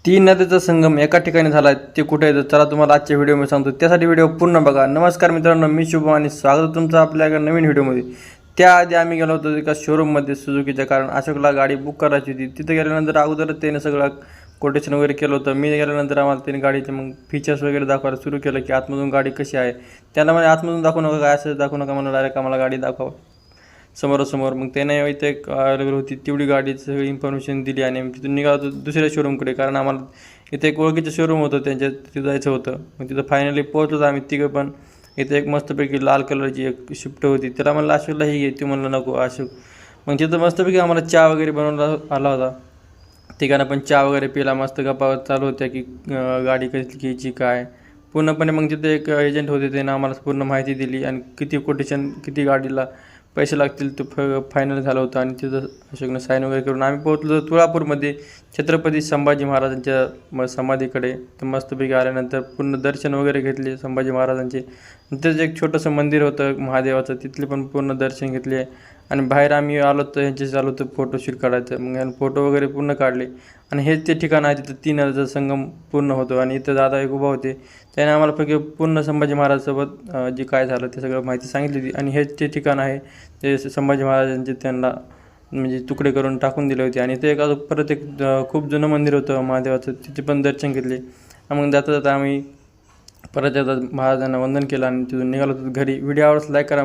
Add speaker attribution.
Speaker 1: तीन नद्यांचा संगम एका ठिकाणी झाला आहे, ते कुठे आहे? तर चला तुम्हाला आजच्या व्हिडिओमध्ये सांगतो, त्यासाठी व्हिडिओ पूर्ण बघा. नमस्कार मित्रांनो, मी शुभ आणि स्वागत आहे तुमचं आपल्या एका नवीन व्हिडिओमध्ये. त्याआधी आम्ही गेलो होतो एका शोरूममध्ये सुझुकीच्या, कारण अशोकला गाडी बुक करायची होती. तिथे गेल्यानंतर अगोदरच त्याने सगळं कोटेशन वगैरे केलं होतं. मी गेल्यानंतर आम्हाला त्याने गाडीचे मग फीचर्स वगैरे दाखवायला सुरू केलं की आतमधून गाडी कशी आहे. त्याला म्हणजे आतमधून दाखवू नका, काय असं दाखवू नका, मला डायरेक्ट आम्हाला गाडी दाखवा समोरासमोर. मग त्याने इथे एक अवेलेबल होती तेवढी गाडीची सगळी इन्फॉर्मेशन दिली आणि तिथून निघालो होतो दुसऱ्या शोरूमकडे, कारण आम्हाला इथे एक ओळखीचं शोरूम होतं त्यांच्या, तिथं जायचं होतं. मग तिथं फायनली पोहोचलो आम्ही तिघं पण. इथे एक मस्तपैकी लाल कलरची एक शिफ्ट होती, त्याला म्हणलं अशोकला ही घे, ती म्हणलं नको अशोक. मग तिथं मस्तपैकी आम्हाला चहा वगैरे बनवला आला होता. तिघांना पण चहा वगैरे पिला, मस्त गप्पा चालू होत्या की गाडी कशी घ्यायची काय पूर्णपणे. मग तिथे एक एजंट होते, त्यानं आम्हाला पूर्ण माहिती दिली आणि किती कोटेशन किती गाडीला पैसे लागतील तो फायनल झालं होतं. आणि तिथं अशोकनं साईन वगैरे करून आम्ही पोहोचलो तुळापूरमध्ये छत्रपती संभाजी महाराजांच्या समाधीकडे. तर मस्तपैकी आल्यानंतर पूर्ण दर्शन वगैरे घेतले संभाजी महाराजांचे. तिथंच एक छोटंसं मंदिर होतं महादेवाचं, तिथले पण पूर्ण दर्शन घेतले. आणि बाहेर आम्ही आलो तर ह्यांचे चालू होतं फोटोशूट काढायचं. मग ह्यानं फोटो वगैरे पूर्ण काढले. आणि हेच ते ठिकाण आहे तिथं तीन नद्यांचा संगम पूर्ण होतो. आणि इथं दादा एक उभा होते, त्याने आम्हाला फक्त पूर्ण संभाजी महाराजांसोबत जे काय झालं ते सगळं माहिती सांगितली होती. आणि हेच ते ठिकाण आहे ते संभाजी महाराजांचे त्यांना म्हणजे तुकडे करून टाकून दिले होते. आणि ते एक परत एक खूप जुनं मंदिर होतं महादेवाचं, तिथे पण दर्शन घेतले. मग जाता जाता आम्ही परत एकदा महाराजांना वंदन केलं आणि तिथून निघालो होतो घरी. व्हिडिओ आवडल्यास लाईक करा.